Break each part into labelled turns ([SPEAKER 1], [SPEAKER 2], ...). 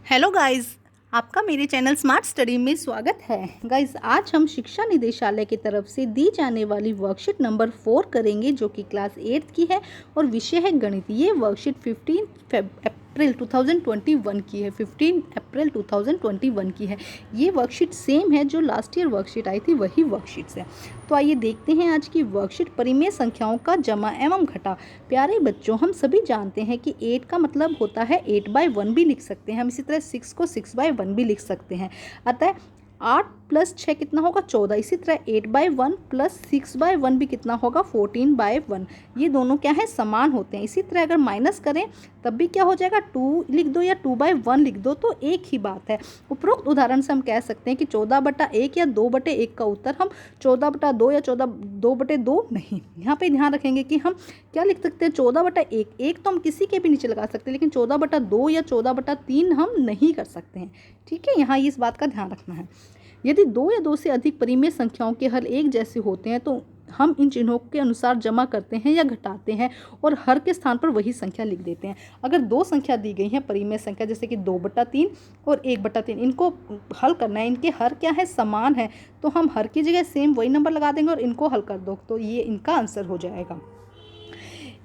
[SPEAKER 1] Hello guys, आपका मेरे channel smart study में स्वागत है। गाइस, आज हम शिक्षा निदेशालय की तरफ से दी जाने वाली वर्कशीट नंबर 4 करेंगे, जो कि क्लास 8 की है और विषय है गणित। ये वर्कशीट 15 अप्रैल 2021 की है। 15 अप्रैल 2021 की है। ये वर्कशीट सेम है जो लास्ट ईयर वर्कशीट आई थी, वही वर्कशीट्स है। तो आइए देखते हैं आज की वर्कशीट। परिमेय संख्याओं का जमा एवं घटा। प्यारे बच्चों, हम सभी जानते हैं कि 8 का मतलब होता है 8/1 भी लिख सकते हैं हम। इसी तरह 6 को 6/1 भी लिख सकते हैं। अतः 8 + 6 कितना होगा 14। इसी तरह 8/1 + 6/1 भी कितना होगा 14/1। ये दोनों क्या है, समान होते हैं। इसी तरह अगर माइनस करें तब भी क्या हो जाएगा, 2 लिख दो या 2/1 लिख दो तो एक ही बात है। उपरोक्त उदाहरण से हम कह सकते हैं कि 14/1 या 2/1 का उत्तर हम 14/2 या 2/2 नहीं। यहाँ पे ध्यान रखेंगे कि हम क्या लिख सकते हैं, 14/1। एक तो हम किसी के भी नीचे लगा सकते हैं, लेकिन 14/2 या 14/3 हम नहीं कर सकते हैं। ठीक है, यहाँ इस बात का ध्यान रखना है। यदि 2 या 2 से अधिक परिमेय संख्याओं के हल एक जैसे होते हैं तो हम इन चिन्हों के अनुसार जमा करते हैं या घटाते हैं और हर के स्थान पर वही संख्या लिख देते हैं। अगर 2 संख्या दी गई है परिमेय संख्या, जैसे कि 2/3 और 1/3, इनको हल करना है, इनके हर क्या है, समान है, तो हम हर की जगह सेम वही नंबर लगा देंगे और इनको हल कर दो, तो ये इनका आंसर हो जाएगा।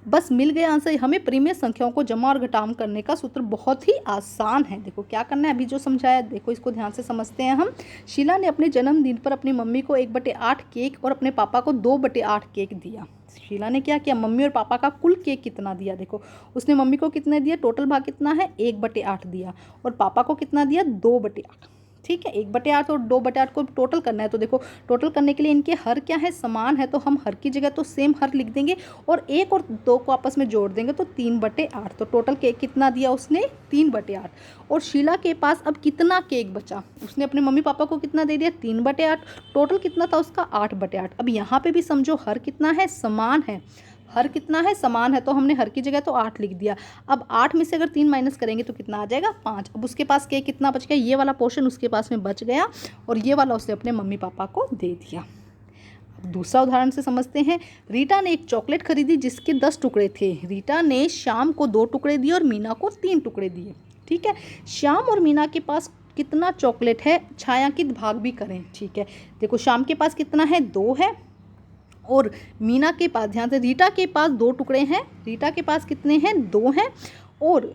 [SPEAKER 1] बस मिल गया आंसर। हमें परिमेय संख्याओं को जमा और घटाव करने का सूत्र बहुत ही आसान है। देखो क्या करना है, अभी जो समझाया, देखो इसको ध्यान से समझते हैं हम। शीला ने अपने जन्मदिन पर अपनी मम्मी को 1/8 केक और अपने पापा को 2/8 केक दिया। शीला ने क्या किया, मम्मी और पापा का कुल केक कितना दिया। देखो उसने मम्मी को कितने दिया, टोटल भाग कितना है 1/8 दिया, और पापा को कितना दिया 2/8। ठीक है, 1/8 और 2/8 को टोटल करना है, तो देखो टोटल करने के लिए इनके हर क्या है, समान है, तो हम हर की जगह तो सेम हर लिख देंगे और 1 और 2 को आपस में जोड़ देंगे तो 3/8। तो टोटल केक कितना दिया उसने, 3/8। और शीला के पास अब कितना केक बचा, उसने अपने मम्मी पापा को कितना दे दिया, 3/8। टोटल कितना था उसका, 8/8। अब यहाँ पे भी समझो हर कितना है, समान है। हर कितना है, समान है, तो हमने हर की जगह तो 8 लिख दिया। अब 8 में से अगर 3 माइनस करेंगे तो कितना आ जाएगा, 5। अब उसके पास केक कितना बच गया, ये वाला पोर्शन उसके पास में बच गया और ये वाला उसने अपने मम्मी पापा को दे दिया। दूसरा उदाहरण से समझते हैं। रीटा ने एक चॉकलेट खरीदी जिसके 10 टुकड़े थे। रीटा ने श्याम को 2 टुकड़े दिए और मीना को 3 टुकड़े दिए। ठीक है, श्याम और मीना के पास कितना चॉकलेट है, छायांकित भाग भी करें। ठीक है, देखो श्याम के पास कितना है, 2 है, और मीना के पास, ध्यान से, रीटा के पास 2 टुकड़े हैं। रीटा के पास कितने हैं, 2 हैं, और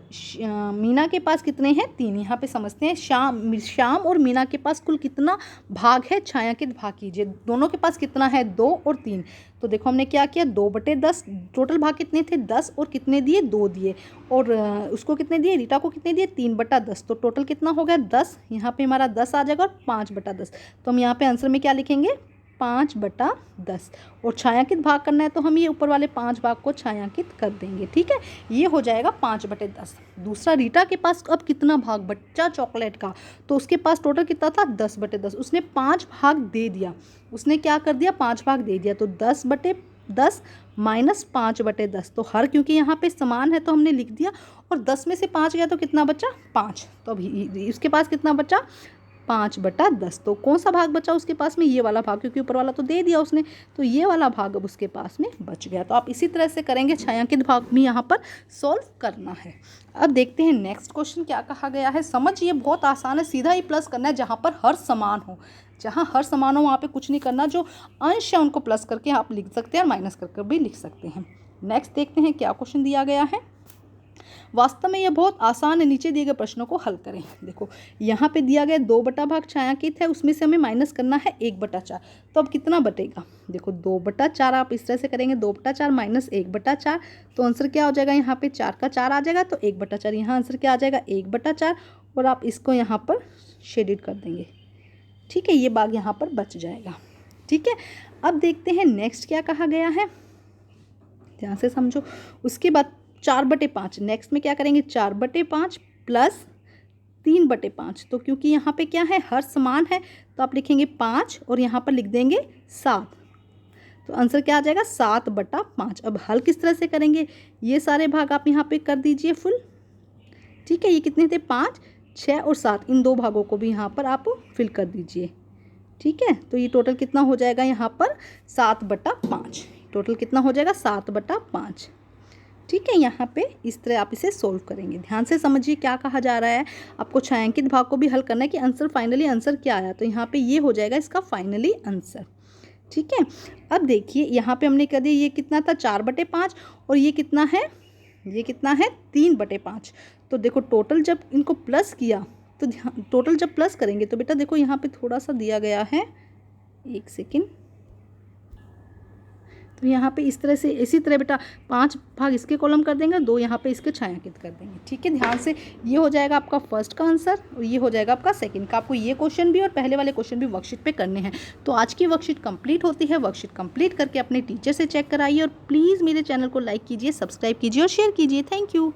[SPEAKER 1] मीना के पास कितने हैं, 3। यहाँ पे समझते हैं श्याम और मीना के पास कुल कितना भाग है, छायांकित भाग कीजिए। दोनों के पास कितना है, 2 और 3। तो देखो हमने क्या किया, 2/10। टोटल भाग कितने थे, 10, और कितने दिए, 2 दिए, और उसको कितने दिए, रीटा को कितने दिए, 3/10। तो टोटल कितना हो गया, 10। यहाँ पे हमारा 10 आ जाएगा और 5/10। तो हम यहाँ पे आंसर में क्या लिखेंगे, 5/10। और छायांकित भाग करना है तो हम ये ऊपर वाले 5 भाग को छायांकित कर देंगे। ठीक है, ये हो जाएगा 5/10। दूसरा, रीटा के पास अब कितना भाग बचा चॉकलेट का, तो उसके पास टोटल कितना था, 10/10। उसने 5 भाग दे दिया। उसने क्या कर दिया, 5 भाग दे दिया, तो 10/10 माइनस 5/10। तो हर, क्योंकि यहाँ पे समान है तो हमने लिख दिया, और 10 में से 5 गया तो कितना बचा, 5। तो अभी उसके पास कितना बचा, 5/10। तो कौन सा भाग बचा उसके पास में, ये वाला भाग, क्योंकि ऊपर वाला तो दे दिया उसने, तो ये वाला भाग अब उसके पास में बच गया। तो आप इसी तरह से करेंगे, छायांकित भाग भी यहाँ पर सॉल्व करना है। अब देखते हैं नेक्स्ट क्वेश्चन क्या कहा गया है। समझिए, बहुत आसान है, सीधा ही प्लस करना है जहाँ पर हर समान हो। जहाँ हर समान हो वहाँ पे कुछ नहीं करना, जो अंश है उनको प्लस करके आप लिख सकते हैं और माइनस कर भी लिख सकते हैं। नेक्स्ट देखते हैं क्या क्वेश्चन दिया गया है। वास्तव में यह बहुत आसान है, नीचे दिए गए प्रश्नों को हल करें। देखो यहाँ पे दिया गया 2/भाग छायांकित है, उसमें से हमें माइनस करना है 1/4। तो अब कितना बटेगा, देखो 2/4 आप इस तरह से करेंगे, 2/4 माइनस 1/4। तो आंसर क्या हो जाएगा, यहाँ पे 4 का 4 आ जाएगा, तो 1/4। यहाँ आंसर क्या आ जाएगा, 1/4, और आप इसको यहाँ पर शेडिड कर देंगे। ठीक है, ये भाग यहाँ पर बच जाएगा। ठीक है, अब देखते हैं नेक्स्ट क्या कहा गया है, ध्यान से समझो। उसके बाद 4/5, नेक्स्ट में क्या करेंगे, 4/5 प्लस 3/5। तो क्योंकि यहाँ पे क्या है, हर समान है, तो आप लिखेंगे 5 और यहाँ पर लिख देंगे 7। तो आंसर क्या आ जाएगा, 7/5। अब हल किस तरह से करेंगे, ये सारे भाग आप यहाँ पे कर दीजिए फुल। ठीक है, ये कितने थे, 5, 6 और 7, इन 2 भागों को भी यहाँ पर आप फिल कर दीजिए। ठीक है, तो ये टोटल कितना हो जाएगा यहाँ पर, 7/5। टोटल कितना हो जाएगा, 7/5। ठीक है, यहाँ पे इस तरह आप इसे सोल्व करेंगे। ध्यान से समझिए क्या कहा जा रहा है। आपको छायांकित भाग को भी हल करना है कि आंसर फाइनली आंसर क्या आया, तो यहाँ पे ये हो जाएगा इसका फाइनली आंसर। ठीक है, अब देखिए यहाँ पे हमने कर दिया, ये कितना था 4/5 और ये कितना है, ये कितना है 3/5। तो देखो टोटल जब इनको प्लस किया तो टोटल जब प्लस करेंगे तो बेटा देखो यहाँ पे थोड़ा सा दिया गया है, एक सेकेंड, तो यहाँ पे इस तरह से, इसी तरह बेटा 5 भाग इसके कॉलम कर देंगे, 2 यहाँ पे इसके छायांकित कर देंगे। ठीक है, ध्यान से, ये हो जाएगा आपका फर्स्ट का आंसर और ये हो जाएगा आपका सेकंड का। आपको ये क्वेश्चन भी और पहले वाले क्वेश्चन भी वर्कशीट पे करने हैं। तो आज की वर्कशीट कंप्लीट होती है। वर्कशीट कंप्लीट करके अपने टीचर से चेक कराइए और प्लीज़ मेरे चैनल को लाइक कीजिए, सब्सक्राइब कीजिए और शेयर कीजिए। Thank you.